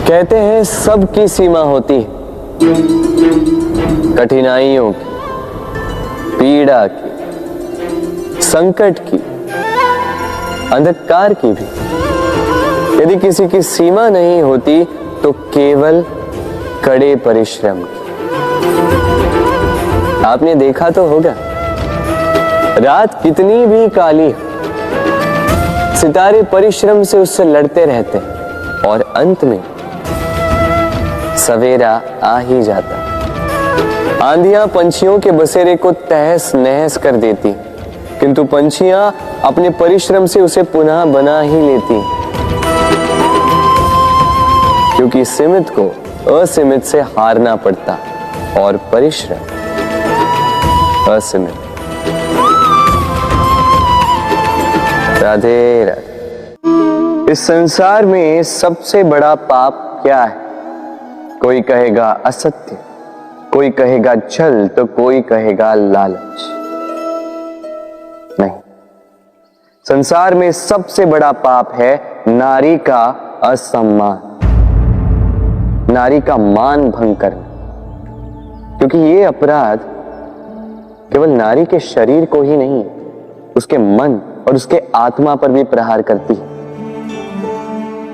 कहते हैं सबकी सीमा होती है, कठिनाइयों की, पीड़ा की, संकट की, अंधकार की भी। यदि किसी की सीमा नहीं होती तो केवल कड़े परिश्रम की। आपने देखा तो होगा, रात कितनी भी काली हो, सितारे परिश्रम से उससे लड़ते रहते हैं और अंत में सवेरा आ ही जाता। आंधियां पंछियों के बसेरे को तहस नहस कर देती, किंतु पंछियां अपने परिश्रम से उसे पुनः बना ही लेती, क्योंकि सीमित को असीमित से हारना पड़ता और परिश्रम असीमित। राधे राधे। इस संसार में सबसे बड़ा पाप क्या है? कोई कहेगा असत्य, कोई कहेगा छल, तो कोई कहेगा लालच। नहीं, संसार में सबसे बड़ा पाप है नारी का असम्मान, नारी का मान भंग करना। क्योंकि ये अपराध केवल नारी के शरीर को ही नहीं, उसके मन और उसके आत्मा पर भी प्रहार करती है।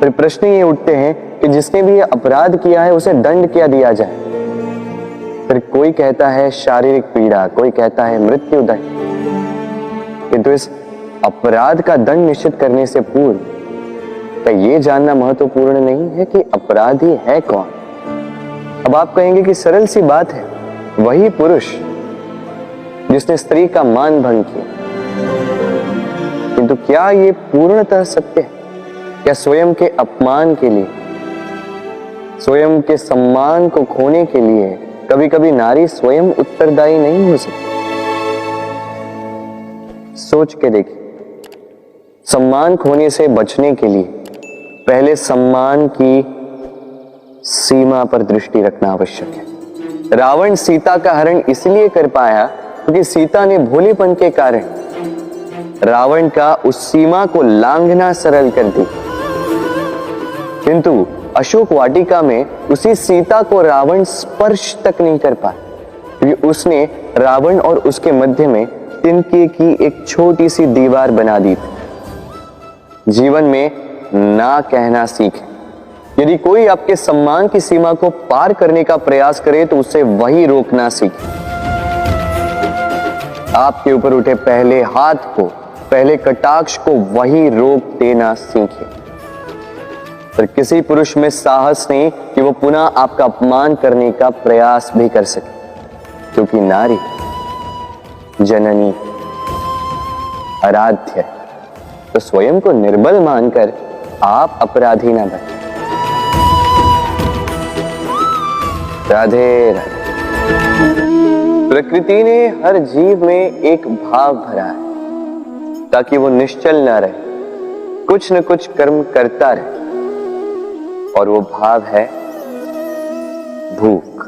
फिर प्रश्न ये उठते हैं कि जिसने भी ये अपराध किया है उसे दंड क्या दिया जाए? फिर कोई कहता है शारीरिक पीड़ा, कोई कहता है मृत्यु दंड। किंतु इस अपराध का दंड निश्चित करने से पूर्व क्या ये जानना महत्वपूर्ण नहीं है कि अपराधी है कौन? अब आप कहेंगे कि सरल सी बात है, वही पुरुष जिसने स्त्री का मान भंग किया। किंतु क्या ये पूर्णतः सत्य है? क्या स्वयं के अपमान के लिए, स्वयं के सम्मान को खोने के लिए कभी कभी नारी स्वयं उत्तरदायी नहीं हो सकती? सोच के देखिए, सम्मान खोने से बचने के लिए पहले सम्मान की सीमा पर दृष्टि रखना आवश्यक है। रावण सीता का हरण इसलिए कर पाया क्योंकि सीता ने भोलेपन के कारण रावण का उस सीमा को लांघना सरल कर दी। किंतु अशोक वाटिका में उसी सीता को रावण स्पर्श तक नहीं कर पाया, क्योंकि उसने रावण और उसके मध्य में तिनके की एक छोटी सी दीवार बना दी थी। जीवन में ना कहना सीखें। यदि कोई आपके सम्मान की सीमा को पार करने का प्रयास करे तो उसे वही रोकना सीखें। आपके ऊपर उठे पहले हाथ को, पहले कटाक्ष को वही रोक देना सीखें। पर किसी पुरुष में साहस नहीं कि वो पुनः आपका अपमान करने का प्रयास भी कर सके, क्योंकि नारी जननी आराध्य है। तो स्वयं को निर्बल मानकर आप अपराधी ना बने। राधे राधे। प्रकृति ने हर जीव में एक भाव भरा है ताकि वो निश्चल ना रहे, कुछ न कुछ कर्म करता रहे, और वो भाव है भूख।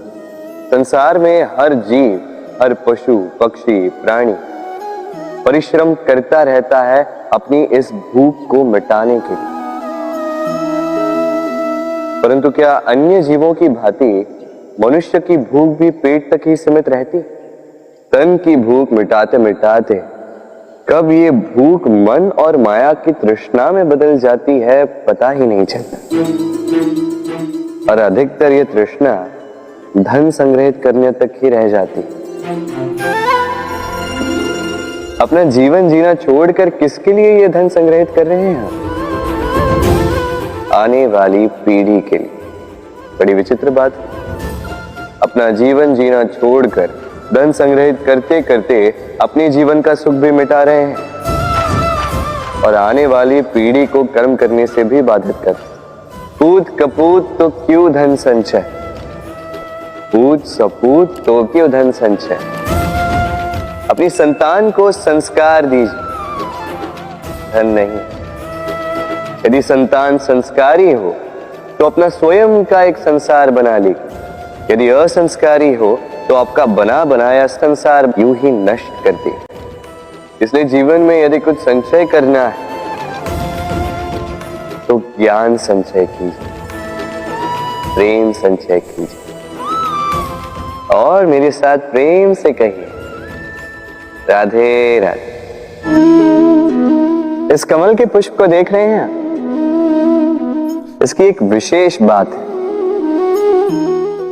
संसार में हर जीव, हर पशु पक्षी प्राणी परिश्रम करता रहता है अपनी इस भूख को मिटाने के लिए। परंतु क्या अन्य जीवों की भांति मनुष्य की भूख भी पेट तक ही सीमित रहती? तन की भूख मिटाते मिटाते कब ये भूख मन और माया की तृष्णा में बदल जाती है पता ही नहीं चलता। और अधिकतर ये तृष्णा धन संग्रहित करने तक ही रह जाती। अपना जीवन जीना छोड़कर किसके लिए ये धन संग्रहित कर रहे हैं? आने वाली पीढ़ी के लिए। बड़ी विचित्र बात है। अपना जीवन जीना छोड़कर धन संग्रहित करते करते अपने जीवन का सुख भी मिटा रहे हैं और आने वाली पीढ़ी को कर्म करने से भी बाधित करते। पूत कपूत तो क्यों धन संचय, पूत सपूत तो क्यों धन संचय। अपनी संतान को संस्कार दीजिए, धन नहीं। यदि संतान संस्कारी हो तो अपना स्वयं का एक संसार बना लीजिए। यदि असंस्कारी हो तो आपका बना बनाया संसार यूं ही नष्ट कर दे। इसलिए जीवन में यदि कुछ संचय करना है तो ज्ञान संचय कीजिए, प्रेम संचय कीजिए और मेरे साथ प्रेम से कहिए राधे राधे। इस कमल के पुष्प को देख रहे हैं, इसकी एक विशेष बात है।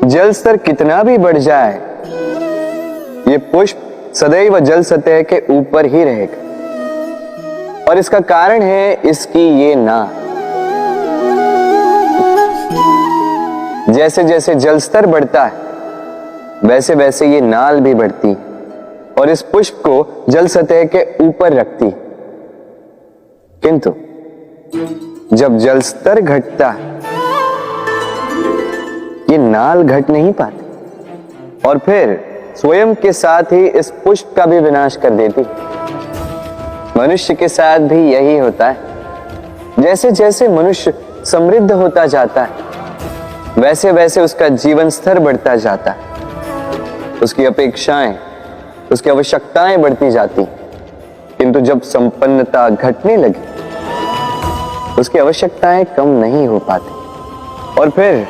जल स्तर कितना भी बढ़ जाए, ये पुष्प सदैव जल सतह के ऊपर ही रहेगा और इसका कारण है इसकी ये नाल। जैसे जैसे जल स्तर बढ़ता है वैसे वैसे ये नाल भी बढ़ती और इस पुष्प को जल सतह के ऊपर रखती। किंतु जब जल स्तर घटता है ये नाल घट नहीं पाती और फिर स्वयं के साथ ही इस पुष्प का भी विनाश कर देती। मनुष्य के साथ भी यही होता है। जैसे जैसे मनुष्य समृद्ध होता जाता है वैसे वैसे उसका जीवन स्तर बढ़ता जाता है, उसकी अपेक्षाएं, उसकी आवश्यकताएं बढ़ती जाती। किंतु जब संपन्नता घटने लगी उसकी आवश्यकताएं कम नहीं हो पाती और फिर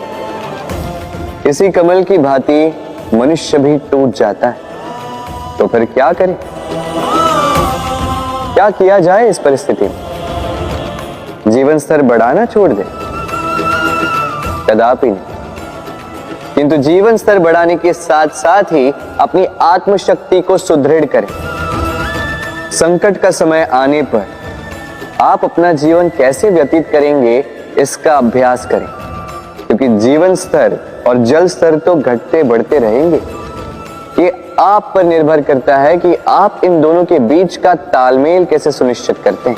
इसी कमल की भांति मनुष्य भी टूट जाता है। तो फिर क्या करें, क्या किया जाए इस परिस्थिति में? जीवन स्तर बढ़ाना छोड़ दे? कदापि नहीं। किंतु जीवन स्तर बढ़ाने के साथ साथ ही अपनी आत्मशक्ति को सुदृढ़ करें। संकट का समय आने पर आप अपना जीवन कैसे व्यतीत करेंगे इसका अभ्यास करें, क्योंकि जीवन स्तर और जल स्तर तो घटते बढ़ते रहेंगे। ये आप पर निर्भर करता है कि आप इन दोनों के बीच का तालमेल कैसे सुनिश्चित करते हैं।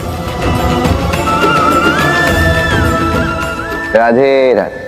राधे राधे।